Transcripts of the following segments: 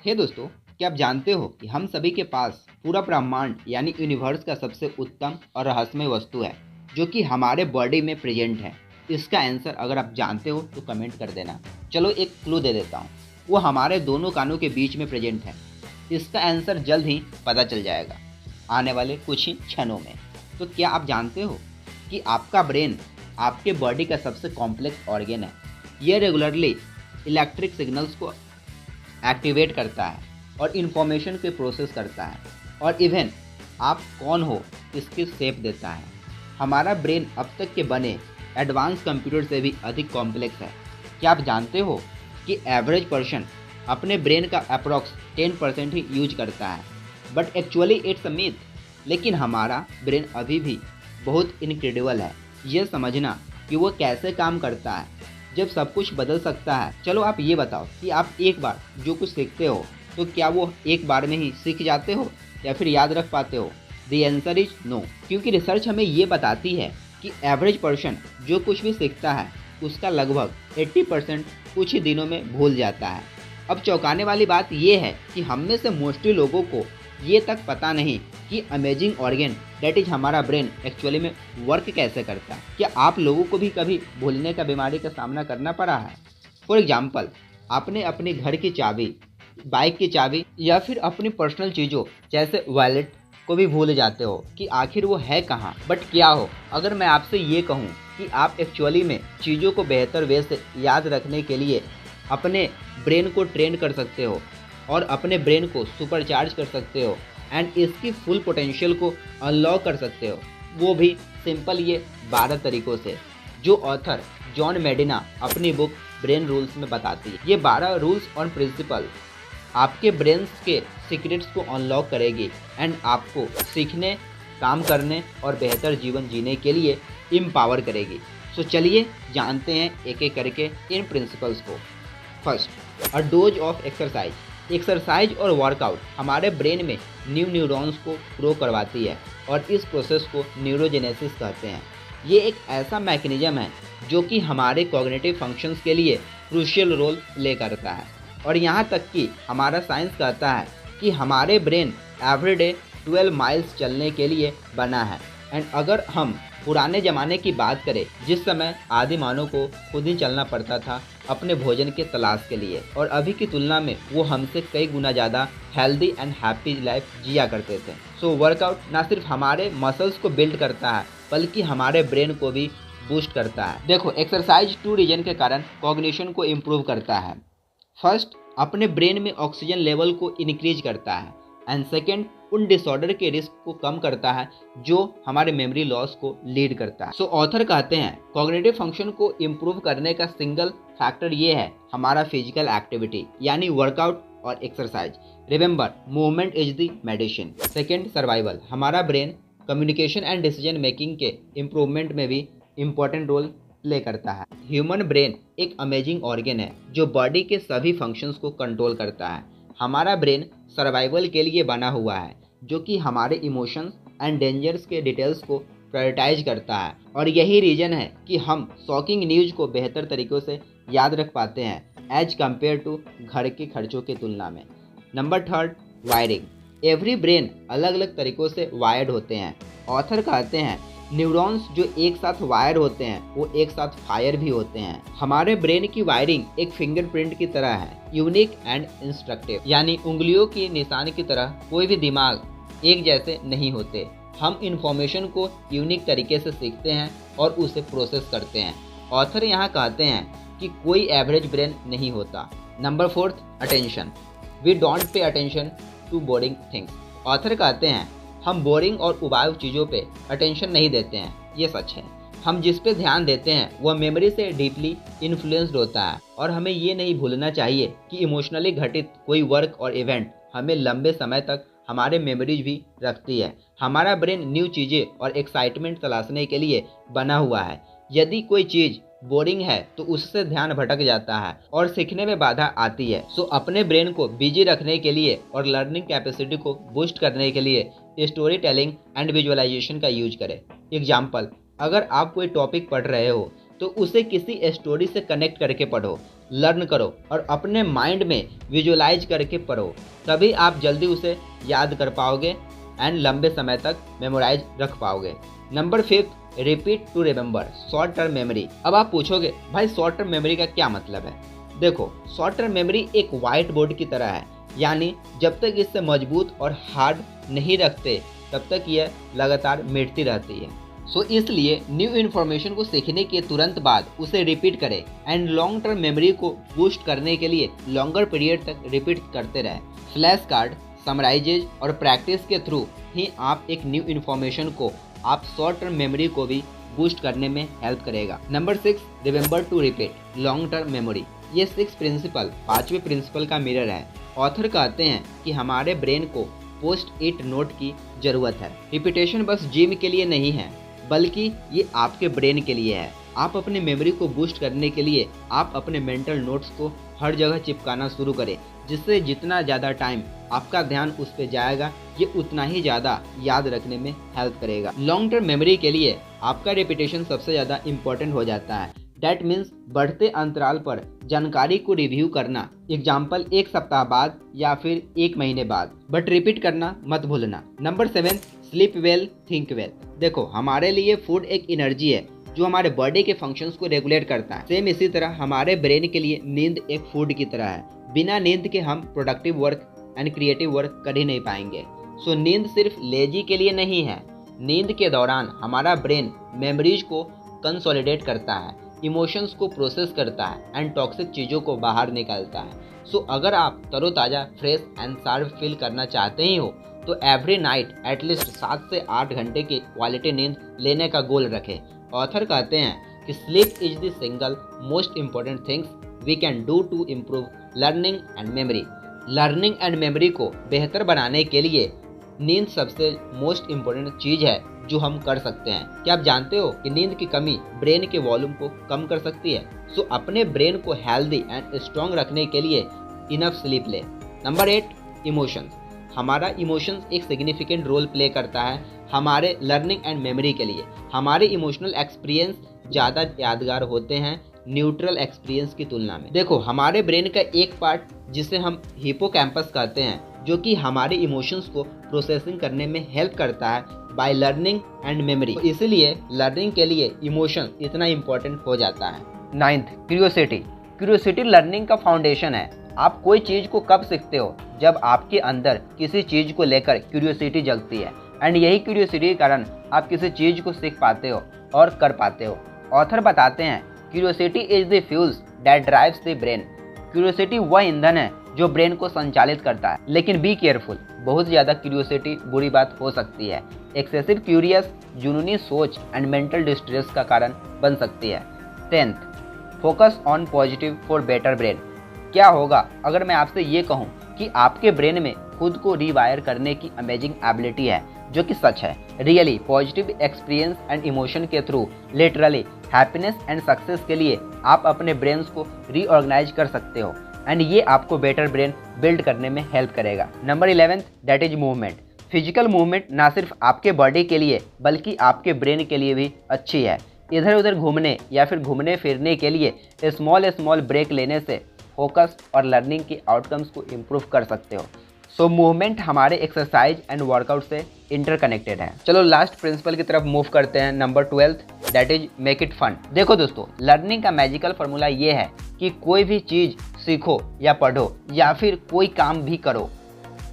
हे दोस्तों, क्या आप जानते हो कि हम सभी के पास पूरा ब्रह्मांड यानी यूनिवर्स का सबसे उत्तम और रहस्यमय वस्तु है जो कि हमारे बॉडी में प्रेजेंट है। इसका आंसर अगर आप जानते हो तो कमेंट कर देना। चलो एक क्लू दे देता हूँ। वो हमारे दोनों कानों के बीच में प्रेजेंट है। इसका आंसर जल्द ही पता चल जाएगा आने वाले कुछ ही क्षणों में। तो क्या आप जानते हो कि आपका ब्रेन आपके बॉडी का सबसे कॉम्प्लेक्स ऑर्गन है। यह रेगुलरली इलेक्ट्रिक सिग्नल्स को एक्टिवेट करता है और इन्फॉर्मेशन के प्रोसेस करता है और इवन आप कौन हो इसकी शेप देता है। हमारा ब्रेन अब तक के बने एडवांस कंप्यूटर से भी अधिक कॉम्प्लेक्स है। क्या आप जानते हो कि एवरेज पर्सन अपने ब्रेन का अप्रॉक्स 10% ही यूज करता है, but actually it's a myth. लेकिन हमारा ब्रेन अभी भी बहुत इनक्रेडिबल है। यह समझना कि वो कैसे काम करता है जब सब कुछ बदल सकता है। चलो आप ये बताओ कि आप एक बार जो कुछ सीखते हो तो क्या वो एक बार में ही सीख जाते हो या फिर याद रख पाते हो? द आंसर इज नो, क्योंकि रिसर्च हमें ये बताती है कि एवरेज पर्सन जो कुछ भी सीखता है उसका लगभग 80% कुछ ही दिनों में भूल जाता है। अब चौंकाने वाली बात यह है कि हम में से मोस्टली लोगों को ये तक पता नहीं कि अमेजिंग ऑर्गन डेट इज हमारा ब्रेन एक्चुअली में वर्क कैसे करता है। क्या आप लोगों को भी कभी भूलने का बीमारी का सामना करना पड़ा है? फॉर एग्जाम्पल, आपने अपने घर की चाबी, बाइक की चाबी या फिर अपनी पर्सनल चीज़ों जैसे वॉलेट को भी भूल जाते हो कि आखिर वो है कहाँ। बट क्या हो अगर मैं आपसे ये कहूँ कि आप एक्चुअली में चीज़ों को बेहतर वे से याद रखने के लिए अपने ब्रेन को ट्रेन कर सकते हो और अपने ब्रेन को सुपरचार्ज कर सकते हो एंड इसकी फुल पोटेंशियल को अनलॉक कर सकते हो, वो भी सिंपल ये 12 तरीकों से, जो ऑथर जॉन मेडिना अपनी बुक ब्रेन रूल्स में बताती है। ये 12 रूल्स और प्रिंसिपल आपके ब्रेन्स के सीक्रेट्स को अनलॉक करेगी एंड आपको सीखने, काम करने और बेहतर जीवन जीने के लिए एम्पावर करेगी। सो चलिए जानते हैं एक एक करके इन प्रिंसिपल्स को। First, a dose of exercise. Exercise और वर्कआउट हमारे ब्रेन में न्यू न्यूरॉन्स को ग्रो करवाती है और इस प्रोसेस को न्यूरोजेनेसिस कहते हैं। ये एक ऐसा मैकेनिज्म है जो कि हमारे कॉग्निटिव फंक्शंस के लिए क्रूशियल रोल प्ले करता है और यहाँ तक कि हमारा साइंस कहता है कि हमारे ब्रेन एवरीडे 12 माइल्स चलने के लिए बना है। एंड अगर हम पुराने ज़माने की बात करें जिस समय आदि मानव को खुद ही चलना पड़ता था अपने भोजन के तलाश के लिए, और अभी की तुलना में वो हमसे कई गुना ज़्यादा हेल्दी एंड हैप्पी लाइफ जिया करते थे। सो वर्कआउट ना सिर्फ हमारे मसल्स को बिल्ड करता है बल्कि हमारे ब्रेन को भी बूस्ट करता है। देखो, एक्सरसाइज 2 रीजन के कारण कॉग्निशन को इम्प्रूव करता है। फर्स्ट, अपने ब्रेन में ऑक्सीजन लेवल को इंक्रीज करता है एंड सेकेंड, उन डिसऑर्डर के रिस्क को कम करता है जो हमारे मेमोरी लॉस को लीड करता है। सो ऑथर कहते हैं कॉग्निटिव फंक्शन को इम्प्रूव करने का सिंगल फैक्टर ये है हमारा फिजिकल एक्टिविटी यानी वर्कआउट और exercise. Remember, movement is the medicine. Second, survival. हमारा brain communication and decision making के इम्प्रूवमेंट में भी इम्पोर्टेंट रोल प्ले करता है। ह्यूमन ब्रेन एक अमेजिंग ऑर्गन है जो बॉडी के सभी फंक्शंस को कंट्रोल करता है। हमारा ब्रेन सर्वाइवल के लिए बना हुआ है जो कि हमारे इमोशंस एंड डेंजर्स के डिटेल्स को प्रायोरिटाइज करता है और यही रीजन है कि हम शॉकिंग न्यूज़ को बेहतर तरीक़ों से याद रख पाते हैं एज कम्पेयर टू घर के खर्चों की तुलना में। Number third, wiring. Every brain अलग अलग तरीक़ों से वायर्ड होते हैं। ऑथर कहते हैं न्यूरॉन्स जो एक साथ वायर होते हैं वो एक साथ फायर भी होते हैं। हमारे ब्रेन की वायरिंग एक फिंगरप्रिंट की तरह है, यूनिक एंड इंस्ट्रक्टिव, यानी उंगलियों की निशान की तरह कोई भी दिमाग एक जैसे नहीं होते। हम इंफॉर्मेशन को यूनिक तरीके से सीखते हैं और उसे प्रोसेस करते हैं। ऑथर यहाँ कहते हैं कि कोई एवरेज ब्रेन नहीं होता। Number fourth, attention. We don't pay attention to boring things. Author कहते हैं हम बोरिंग और उबाऊ चीज़ों पे अटेंशन नहीं देते हैं। ये सच है। हम जिस पे ध्यान देते हैं वह मेमोरी से डीपली इन्फ्लुएंस्ड होता है और हमें ये नहीं भूलना चाहिए कि इमोशनली घटित कोई वर्क और इवेंट हमें लंबे समय तक हमारे मेमोरीज भी रखती है। हमारा ब्रेन न्यू चीज़ें और एक्साइटमेंट तलाशने के लिए बना हुआ है। यदि कोई चीज़ बोरिंग है तो उससे ध्यान भटक जाता है और सीखने में बाधा आती है। सो अपने ब्रेन को बिजी रखने के लिए और लर्निंग कैपेसिटी को बूस्ट करने के लिए स्टोरी टेलिंग एंड विजुअलाइजेशन का यूज करें। एग्जाम्पल, अगर आप कोई टॉपिक पढ़ रहे हो तो उसे किसी स्टोरी से कनेक्ट करके पढ़ो, लर्न करो और अपने माइंड में विजुअलाइज करके पढ़ो। तभी आप जल्दी उसे याद कर पाओगे एंड लंबे समय तक मेमोराइज रख पाओगे। Number 5, repeat to remember, short term memory. अब आप पूछोगे भाई शॉर्ट टर्म मेमोरी का क्या मतलब है? देखो, शॉर्ट टर्म मेमोरी एक व्हाइट बोर्ड की तरह है, यानी जब तक इससे मजबूत और हार्ड नहीं रखते तब तक यह लगातार मिटती रहती है। सो इसलिए न्यू इन्फॉर्मेशन को सीखने के तुरंत बाद उसे रिपीट करें एंड लॉन्ग टर्म मेमोरी को बूस्ट करने के लिए लॉन्गर पीरियड तक रिपीट करते रहें। फ्लैश कार्ड, समराइजेज और प्रैक्टिस के थ्रू ही आप एक न्यू इन्फॉर्मेशन को आप शॉर्ट टर्म मेमोरी को भी बूस्ट करने में हेल्प करेगा। Number 6, remember to repeat, long term memory. ये 6 प्रिंसिपल 5वें प्रिंसिपल का मिरर है। ऑथर कहते हैं कि हमारे ब्रेन को पोस्ट इट नोट की जरूरत है। रिपीटेशन बस जिम के लिए नहीं है, बल्कि ये आपके ब्रेन के लिए है। आप अपने मेमोरी को बूस्ट करने के लिए आप अपने मेंटल नोट्स को हर जगह चिपकाना शुरू करें, जिससे जितना ज़्यादा टाइम आपका ध्यान उस पर जाएगा, ये उतना ही ज़्यादा याद रखने में हेल्प करेगा। लॉन्ग टर्म मेमोरी के लिए आपका रिपीटेशन सबसे ज़्यादा इम्पोर्टेंट हो जाता है। डैट मीन्स बढ़ते अंतराल पर जानकारी को रिव्यू करना, एग्जाम्पल 1 सप्ताह बाद या फिर 1 महीने बाद, बट रिपीट करना मत भूलना। Number 7, sleep well, think well. देखो, हमारे लिए फूड एक एनर्जी है जो हमारे बॉडी के फंक्शंस को रेगुलेट करता है। सेम इसी तरह हमारे ब्रेन के लिए नींद एक फूड की तरह है। बिना नींद के हम productive work and creative work कर ही नहीं पाएंगे। सो नींद सिर्फ लेजी के लिए नहीं है। नींद के दौरान हमारा ब्रेन मेमोरीज को कंसोलिडेट करता है, इमोशंस को प्रोसेस करता है एंड टॉक्सिक चीज़ों को बाहर निकालता है। सो अगर आप तरोताज़ा, फ्रेश एंड शार्प फील करना चाहते ही हो तो एवरी नाइट एटलीस्ट 7 से 8 घंटे की क्वालिटी नींद लेने का गोल रखें। ऑथर कहते हैं कि sleep is the single most important things we can do to improve learning and memory. Learning and memory को बेहतर बनाने के लिए नींद सबसे मोस्ट इम्पॉर्टेंट चीज़ है जो हम कर सकते हैं। क्या आप जानते हो कि नींद की कमी ब्रेन के वॉल्यूम को कम कर सकती है? सो अपने ब्रेन को हेल्दी एंड स्ट्रॉन्ग रखने के लिए इनफ स्लीप ले। Number 8, emotions. हमारा इमोशंस एक सिग्निफिकेंट रोल प्ले करता है हमारे लर्निंग एंड मेमोरी के लिए। हमारे इमोशनल एक्सपीरियंस ज़्यादा यादगार होते हैं न्यूट्रल एक्सपीरियंस की तुलना में। देखो, हमारे ब्रेन का एक पार्ट जिसे हम हिपोकैम्पस कहते हैं, जो कि हमारे इमोशंस को प्रोसेसिंग करने में हेल्प करता है बाय लर्निंग एंड मेमोरी। इसलिए लर्निंग के लिए इमोशन इतना इम्पोर्टेंट हो जाता है। 9th, curiosity. क्यूरियोसिटी लर्निंग का फाउंडेशन है। आप कोई चीज़ को कब सीखते हो? जब आपके अंदर किसी चीज़ को लेकर क्यूरियोसिटी जगती है एंड यही क्यूरियोसिटी के कारण आप किसी चीज़ को सीख पाते हो और कर पाते हो। ऑथर बताते हैं curiosity is the fuels that drives the brain. Curiosity वह ईंधन है जो ब्रेन को संचालित करता है। लेकिन बी केयरफुल, बहुत ज़्यादा क्यूरियोसिटी बुरी बात हो सकती है। एक्सेसिव क्यूरियस जुनूनी सोच एंड मेंटल डिस्ट्रेस का कारण बन सकती है। 10th, focus on positive for better brain. क्या होगा अगर मैं आपसे ये कहूँ कि आपके ब्रेन में खुद को रीवायर करने की अमेजिंग एबिलिटी है, जो कि सच है। Really positive experience and emotion के through literally happiness and success के लिए आप अपने ब्रेन को रीऑर्गेनाइज कर सकते हो एंड ये आपको बेटर ब्रेन बिल्ड करने में हेल्प करेगा। Number 11th, that is movement. Physical movement ना सिर्फ आपके बॉडी के लिए बल्कि आपके ब्रेन के लिए भी अच्छी है। इधर उधर घूमने या फिर घूमने फिरने के लिए स्मॉल ब्रेक लेने से फोकस और लर्निंग की आउटकम्स को इम्प्रूव कर सकते हो। सो मूवमेंट हमारे एक्सरसाइज एंड वर्कआउट से इंटरकनेक्टेड है। चलो लास्ट प्रिंसिपल की तरफ मूव करते हैं। Number 12th, that is make it fun. देखो दोस्तों, लर्निंग का मैजिकल फॉर्मूला ये है कि कोई भी चीज़ सीखो या पढ़ो या फिर कोई काम भी करो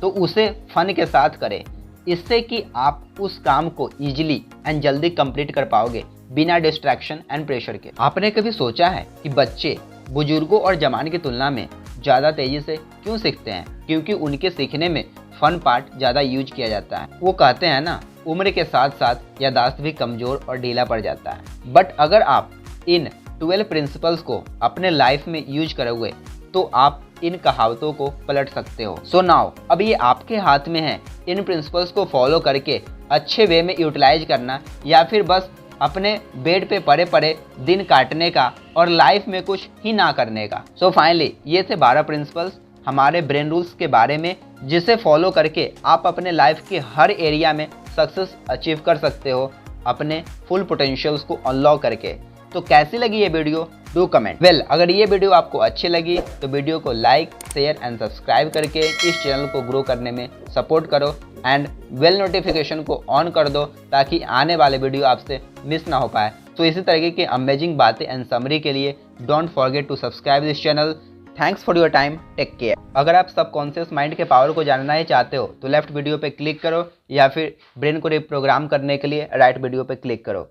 तो उसे फन के साथ करें, इससे कि आप उस काम को ईजिली एंड जल्दी कंप्लीट कर पाओगे बिना डिस्ट्रैक्शन एंड प्रेशर के। आपने कभी सोचा है कि बच्चे बुजुर्गों और जवान की तुलना में ज़्यादा तेज़ी से क्यों सीखते हैं? क्योंकि उनके सीखने में फन पार्ट ज़्यादा यूज किया जाता है। वो कहते हैं ना, उम्र के साथ साथ यादाश्त भी कमज़ोर और ढीला पड़ जाता है। बट अगर आप इन 12 प्रिंसिपल्स को अपने लाइफ में यूज करोगे तो आप इन कहावतों को पलट सकते हो। सो नाउ अब ये आपके हाथ में है इन प्रिंसिपल्स को फॉलो करके अच्छे वे में यूटिलाइज करना या फिर बस अपने बेड पे पड़े पड़े दिन काटने का और लाइफ में कुछ ही ना करने का। सो फाइनली ये थे 12 प्रिंसिपल्स हमारे ब्रेन रूल्स के बारे में, जिसे फॉलो करके आप अपने लाइफ के हर एरिया में सक्सेस अचीव कर सकते हो अपने फुल पोटेंशियल्स को अनलॉक करके। तो कैसी लगी ये वीडियो डू कमेंट। अगर ये वीडियो आपको अच्छी लगी तो वीडियो को लाइक शेयर एंड सब्सक्राइब करके इस चैनल को ग्रो करने में सपोर्ट करो एंड बेल नोटिफिकेशन को ऑन कर दो ताकि आने वाले वीडियो आपसे मिस ना हो पाए। तो इसी तरीके की अमेजिंग बातें एंड समरी के लिए don't forget to subscribe this channel. Thanks for your time, take care. अगर आप सबकॉन्शियस माइंड के पावर को जानना ही चाहते हो तो लेफ्ट वीडियो पे क्लिक करो या फिर ब्रेन को रिप्रोग्राम करने के लिए राइट वीडियो पे क्लिक करो।